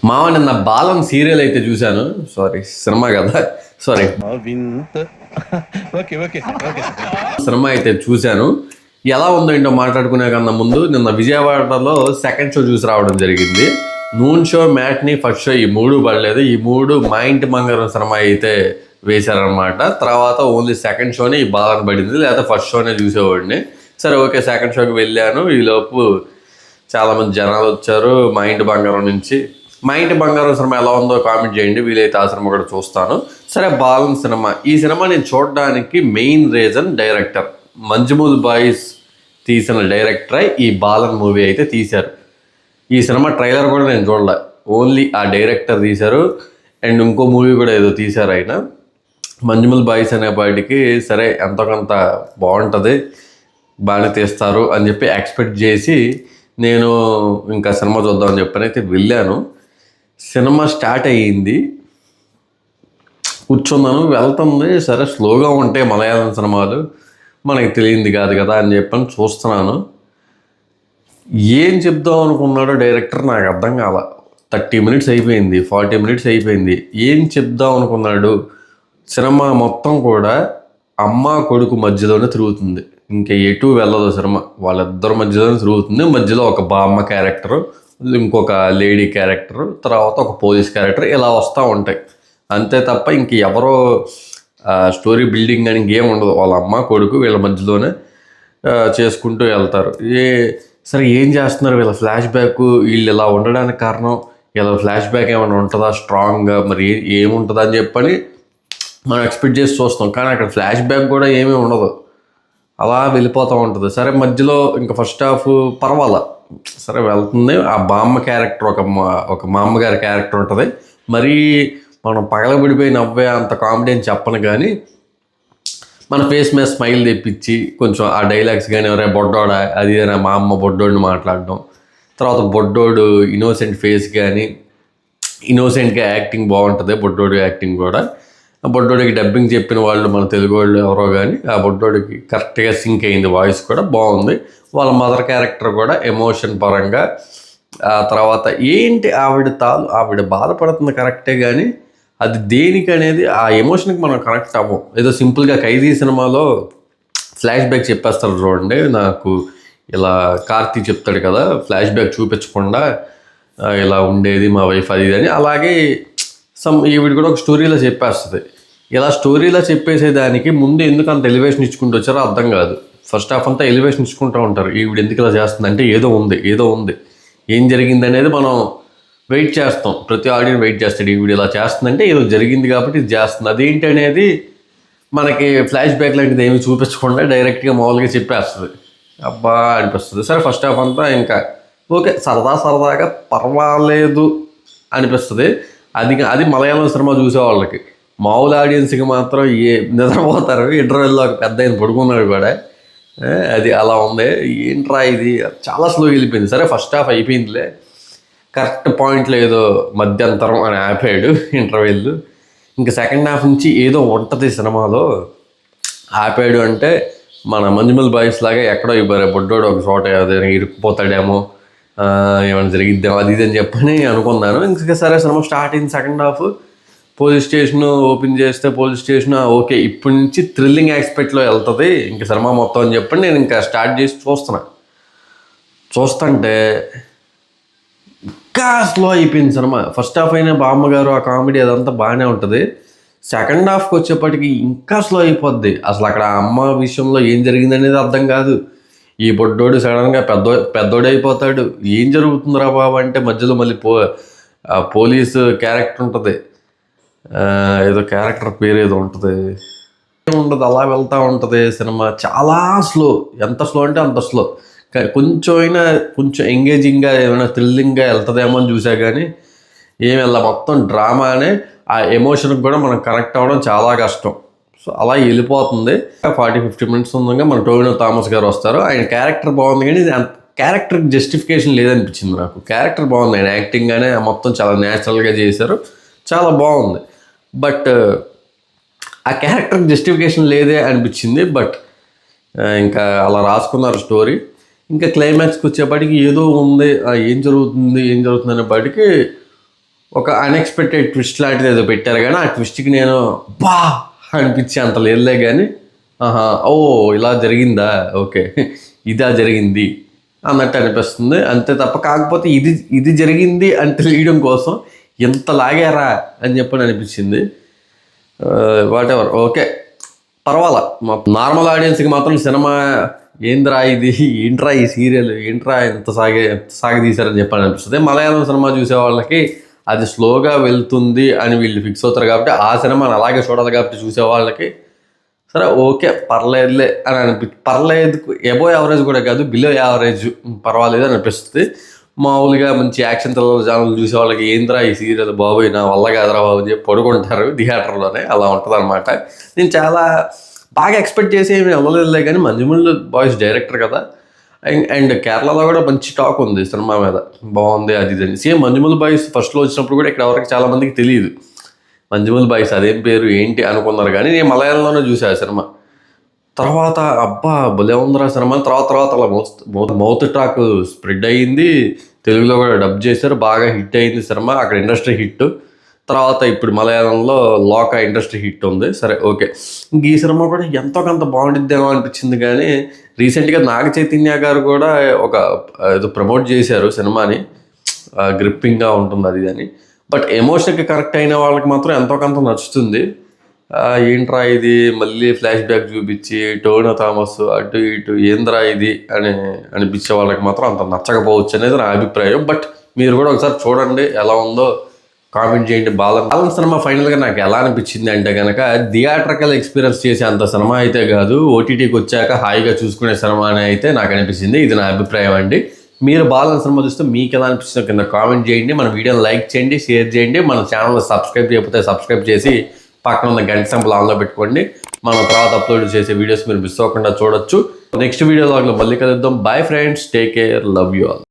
మావ నిన్న balun serial అయితే చూశాను. సారీ సినిమా కదా, సారీ సినిమా అయితే చూశాను. ఎలా ఉందో ఏంటో మాట్లాడుకునే కన్నా ముందు నిన్న విజయవాడలో సెకండ్ షో చూసి రావడం జరిగింది. Noon show, matinee, first show ఈ మూడు పడలేదు. ఈ మూడు మా ఇంటి బంగారం సినిమా అయితే వేశారనమాట. తర్వాత ఓన్లీ సెకండ్ షోనే ఈ బాలన్ పడింది, లేదా ఫస్ట్ షోనే చూసేవాడిని. సరే ఓకే, సెకండ్ షోకి వెళ్ళాను. ఈలోపు చాలామంది జనాలు వచ్చారు మా ఇంటి బంగారం నుంచి. మా ఇంటి బంగారం సినిమా ఎలా ఉందో కామెంట్ చేయండి, వీలైతే ఆ సినిమా కూడా చూస్తాను. సరే, బాలన్ సినిమా, ఈ సినిమా నేను చూడడానికి మెయిన్ రీజన్ డైరెక్టర్ మంజుమూల్ బాయ్స్ తీసిన డైరెక్టరే ఈ బాలన్ మూవీ అయితే తీశారు. ఈ సినిమా ట్రైలర్ కూడా నేను చూడలే, ఓన్లీ ఆ డైరెక్టర్ తీశారు. అండ్ ఇంకో మూవీ కూడా ఏదో తీశారు ఆయన, మంజుమూల్ బాయ్స్ అనేపాటికి. సరే ఎంతో కొంత బాగుంటుంది, బాగానే తీస్తారు అని చెప్పి ఎక్స్పెక్ట్ చేసి నేను ఇంకా సినిమా చూద్దామని చెప్పని అయితే వెళ్ళాను. సినిమా స్టార్ట్ అయ్యింది, కూర్చున్నాను, వెళ్తుంది. సరే స్లోగా ఉంటాయి మలయాళం సినిమాలు, మనకి తెలియంది కాదు కదా అని చెప్పని చూస్తున్నాను. ఏం చెప్దాం అనుకున్నాడో డైరెక్టర్ నాకు అర్థం కాల. 30 minutes అయిపోయింది, 40 minutes అయిపోయింది. ఏం చెప్దాం అనుకున్నాడు? సినిమా మొత్తం కూడా అమ్మ కొడుకు మధ్యలోనే తిరుగుతుంది, ఇంకా ఎటు వెళ్ళదు సినిమా. వాళ్ళిద్దరి మధ్యలోనే తిరుగుతుంది. మధ్యలో ఒక బామ్మ క్యారెక్టరు, ఇంకొక లేడీ క్యారెక్టర్, తర్వాత ఒక పోలీస్ క్యారెక్టర్, ఇలా వస్తూ ఉంటాయి అంతే తప్ప ఇంక ఎవరో స్టోరీ బిల్డింగ్ అని ఇంకేం ఉండదు. వాళ్ళ అమ్మ కొడుకు వీళ్ళ మధ్యలోనే చేసుకుంటూ వెళ్తారు. సరే ఏం చేస్తున్నారు వీళ్ళ ఫ్లాష్ బ్యాక్, వీళ్ళు ఇలా ఉండడానికి కారణం, వీళ్ళ ఫ్లాష్ బ్యాక్ ఏమైనా ఉంటుందా స్ట్రాంగ్గా, మరి ఏముంటుందా అని చెప్పని మనం ఎక్స్పెక్ట్ చేసి చూస్తాం. కానీ అక్కడ ఫ్లాష్ బ్యాక్ కూడా ఏమీ ఉండదు, అలా వెళ్ళిపోతూ ఉంటుంది. సరే మధ్యలో ఇంకా ఫస్ట్ హాఫ్ పర్వాలా, సరే వెళ్తుంది. ఆ బామ్మ క్యారెక్టర్, ఒక మా అమ్మగారి క్యారెక్టర్ ఉంటుంది. మరీ మనం పగలబడిపోయి నవ్వే అంత కామెడీ అని చెప్పను, కానీ మన ఫేస్ మీద స్మైల్ తెప్పించి కొంచెం ఆ డైలాగ్స్ కానీ, ఎవరైనా బొడ్డోడ అది మా అమ్మ బొడ్డోడిని మాట్లాడడం, తర్వాత బొడ్డోడు ఇన్నోసెంట్ ఫేస్ కానీ, ఇన్నోసెంట్గా యాక్టింగ్ బాగుంటుంది బొడ్డోడు యాక్టింగ్ కూడా. ఆ బొడ్డోడికి డబ్బింగ్ చెప్పిన వాళ్ళు మన తెలుగు వాళ్ళు ఎవరో కానీ, ఆ బొడ్డోడికి కరెక్ట్గా సింక్ అయింది, వాయిస్ కూడా బాగుంది. వాళ్ళ మదర్ క్యారెక్టర్ కూడా ఎమోషన్ పరంగా. ఆ తర్వాత ఏంటి ఆవిడ బాధపడుతుంది కరెక్టే, కానీ అది దేనికి అనేది ఆ ఎమోషన్కి మనం కనెక్ట్ అవ్వం. ఏదో సింపుల్గా ఖైదీ సినిమాలో ఫ్లాష్ బ్యాక్ చెప్పేస్తారు చూడండి, నాకు ఇలా కార్తీ చెప్తాడు కదా ఫ్లాష్ బ్యాక్ చూపించకుండా ఇలా ఉండేది మా వైఫ్ అది అని, అలాగే ఈవిడ కూడా ఒక స్టోరీలో చెప్పేస్తుంది. ఇలా స్టోరీలో చెప్పేసేదానికి ముందు ఎందుకు అంత ఎలివేషన్ ఇచ్చుకుంటూ వచ్చారో అర్థం కాదు. ఫస్ట్ హాఫ్ అంతా ఎలివేషన్ ఇచ్చుకుంటూ ఉంటారు, ఈవిడ ఎందుకు ఇలా చేస్తుంది అంటే ఏదో ఉంది ఏం జరిగింది అనేది మనం వెయిట్ చేస్తాం. ప్రతి ఆడియన్స్ వెయిట్ చేస్తాడు, ఈవిడ ఇలా చేస్తుందంటే ఏదో జరిగింది కాబట్టి ఇది చేస్తుంది. అదేంటి అనేది మనకి ఫ్లాష్ బ్యాక్ లాంటిది ఏమి చూపించకుండా డైరెక్ట్గా మామూలుగా చెప్పేస్తుంది. అబ్బా అనిపిస్తుంది. సరే ఫస్ట్ హాఫ్ అంతా ఇంకా ఓకే, సరదాగా పర్వాలేదు అనిపిస్తుంది. అది మలయాళం సినిమా చూసే వాళ్ళకి. మామూలు ఆడియన్స్కి మాత్రం నిద్రపోతారు. ఇంటర్వెల్లో ఒక పెద్ద ఆయన పడుకున్నాడు కూడా, అది అలా ఉంది. ఏంట్రా ఇది, చాలా స్లోగా వెళ్ళిపోయింది. సరే ఫస్ట్ హాఫ్ అయిపోయిందిలే, కరెక్ట్ పాయింట్లో ఏదో మధ్యంతరం అని ఆపాడు ఇంటర్వెల్. ఇంకా సెకండ్ హాఫ్ నుంచి ఏదో ఉంటుంది సినిమాలో, ఆపాడు అంటే మన మంజుమల్ బాయ్స్ లాగా ఎక్కడో ఇవ్వరు బొడ్డోడు ఒక చోట ఇరుక్కుపోతాడేమో, ఏమైనా జరిగిద్దామో అది ఇది అని చెప్పని అనుకున్నాను. ఇంకా సరే సినిమా స్టార్ట్ అయింది. Second half police station open చేస్తే పోలీస్ స్టేషన్ ఓకే, ఇప్పటి నుంచి థ్రిల్లింగ్ ఆస్పెక్ట్లో వెళ్తుంది ఇంకా సినిమా మొత్తం అని చెప్పి నేను ఇంకా స్టార్ట్ చేసి చూస్తుంటే ఇంకా స్లో అయిపోయింది సినిమా. ఫస్ట్ హాఫ్ అయినా బామ్మగారు ఆ కామెడీ అదంతా బాగానే ఉంటుంది. సెకండ్ హాఫ్కి వచ్చేప్పటికి ఇంకా స్లో అయిపోద్ది. అసలు అక్కడ ఆ అమ్మ విషయంలో ఏం జరిగింది అనేది అర్థం కాదు. ఈ బొడ్డోడు సడన్గా పెద్దోడు అయిపోతాడు. ఏం జరుగుతుందిరా బాబు అంటే మధ్యలో మళ్ళీ పోలీసు క్యారెక్టర్ ఉంటుంది, ఏదో క్యారెక్టర్ పేరు ఏదో ఉంటుంది, ఉండదు, అలా వెళ్తూ ఉంటుంది సినిమా. చాలా స్లో, ఎంత స్లో అంటే అంత స్లో. కొంచెం ఎంగేజింగ్గా ఏమైనా థ్రిల్లింగ్గా వెళ్తుందేమో అని చూసా, కానీ ఏమి వెళ్ళా. మొత్తం డ్రామానే, ఆ ఎమోషన్కి కూడా మనం కనెక్ట్ అవ్వడం చాలా కష్టం. సో అలా వెళ్ళిపోతుంది. 40-50 minutes ఉందగా మన టోవినో థామస్ గారు వస్తారు. ఆయన క్యారెక్టర్ బాగుంది, కానీ క్యారెక్టర్కి జస్టిఫికేషన్ లేదనిపించింది నాకు. క్యారెక్టర్ బాగుంది, ఆయన యాక్టింగ్ కానీ మొత్తం చాలా న్యాచురల్గా చేశారు, చాలా బాగుంది. బట్ ఆ క్యారెక్టర్కి జస్టిఫికేషన్ లేదే అనిపించింది. బట్ ఇంకా అలా రాసుకున్నారు స్టోరీ. ఇంకా క్లైమాక్స్కి వచ్చేపాటికి ఏదో ఉంది, ఏం జరుగుతుంది అనేపాటికి ఒక అన్ఎక్స్పెక్టెడ్ ట్విస్ట్ లాంటిది ఏదో పెట్టారు, కానీ ఆ ట్విస్ట్కి నేను బా అనిపించి అంత లేదులే. కానీ ఆహా ఓ ఇలా జరిగిందా, ఓకే ఇదా జరిగింది అన్నట్టు అనిపిస్తుంది అంతే తప్ప. కాకపోతే ఇది జరిగింది అని తెలియడం కోసం ఎంత లాగారా అని చెప్పని అనిపించింది. వాట్ ఎవర్, ఓకే పర్వాలా. నార్మల్ ఆడియన్స్కి మాత్రం సినిమా ఏంద్రా ఇది, ఏంట్రా ఈ సీరియల్, ఏంట్రా ఎంత సాగదీశారని చెప్పని అనిపిస్తుంది. మలయాళం సినిమా చూసే వాళ్ళకి అది స్లోగా వెళ్తుంది అని వీళ్ళు ఫిక్స్ అవుతారు కాబట్టి, ఆ సినిమాని అలాగే చూడాలి కాబట్టి చూసే వాళ్ళకి సరే ఓకే పర్లేదులే అని పర్లేదు, ఎబో యావరేజ్ కూడా కాదు, బిలో యావరేజ్ పర్వాలేదు అని అనిపిస్తుంది. మామూలుగా మంచి యాక్షన్ థ్రిల్లర్ ఛానల్ చూసే వాళ్ళకి ఏంద్రా ఈ సీరియల్ బాబోయ్ నా వల్ల కాదురా బాబు అని చెప్పి పడుకుంటారు థియేటర్లోనే, అలా ఉంటుంది అనమాట. నేను చాలా బాగా ఎక్స్పెక్ట్ చేసి ఏమి వెళ్ళలేదులే, కానీ మంజుమల్ బాయ్స్ డైరెక్టర్ కదా, అండ్ కేరళలో కూడా మంచి టాక్ ఉంది సినిమా మీద, బాగుంది అది ఇది అని. సేమ్ మంజుమల్ బాయ్స్ ఫస్ట్లో వచ్చినప్పుడు కూడా ఇక్కడ ఎవరికి చాలామందికి తెలియదు మంజుమల్ బాయ్స్ అదేం పేరు ఏంటి అనుకున్నారు, కానీ నేను మలయాళంలోనే చూసాను సినిమా. తర్వాత అబ్బా భలే ఉందిరా సినిమా. తర్వాత అలా మౌత్ టాక్ స్ప్రెడ్ అయ్యింది, తెలుగులో కూడా డబ్ చేశారు, బాగా హిట్ అయింది సినిమా, అక్కడ ఇండస్ట్రీ హిట్. తర్వాత ఇప్పుడు మలయాళంలో లోక ఇండస్ట్రీ హిట్ ఉంది. సరే ఓకే, ఇంక ఈ సినిమా కూడా ఎంతో కొంత బాగుండిద్దేమో అనిపించింది. కానీ రీసెంట్గా నాగ చైతన్య గారు కూడా ఒక ఏదో ప్రమోట్ చేశారు సినిమాని, గ్రిప్పింగ్గా ఉంటుంది అది అని. బట్ ఎమోషన్కి కరెక్ట్ అయిన వాళ్ళకి మాత్రం ఎంతో కొంత నచ్చుతుంది. ఏంట్రా ఇది మళ్ళీ ఫ్లాష్ బ్యాక్ చూపించి టోనో థామస్ అటు ఇటు ఏంద్రా ఇది అని అనిపించే వాళ్ళకి మాత్రం అంత నచ్చకపోవచ్చు అనేది నా అభిప్రాయం. బట్ మీరు కూడా ఒకసారి చూడండి, ఎలా ఉందో కామెంట్ చేయండి. బాలన్ సినిమా ఫైనల్గా నాకు ఎలా అనిపించింది అంటే కనుక, థియేట్రికల్ ఎక్స్పీరియన్స్ చేసే అంత సినిమా అయితే కాదు, ఓటీటీకి వచ్చాక హాయిగా చూసుకునే సినిమా అని అయితే నాకు అనిపించింది. ఇది నా అభిప్రాయం అండి. మీరు బాలన్ సినిమా చూస్తే మీకు ఎలా అనిపించిందో కింద కామెంట్ చేయండి. మన వీడియోని లైక్ చేయండి, షేర్ చేయండి. మన ఛానల్ సబ్స్క్రైబ్ చేయకపోతే సబ్స్క్రైబ్ చేసి పక్కన ఉన్న గంట సింబల్ ఆన్లో పెట్టుకోండి. మనం తర్వాత అప్లోడ్ చేసే వీడియోస్ మీరు మిస్ అవ్వకుండా చూడొచ్చు. నెక్స్ట్ వీడియోలో మళ్ళీ కలుద్దాం. Bye friends, take care, love you all.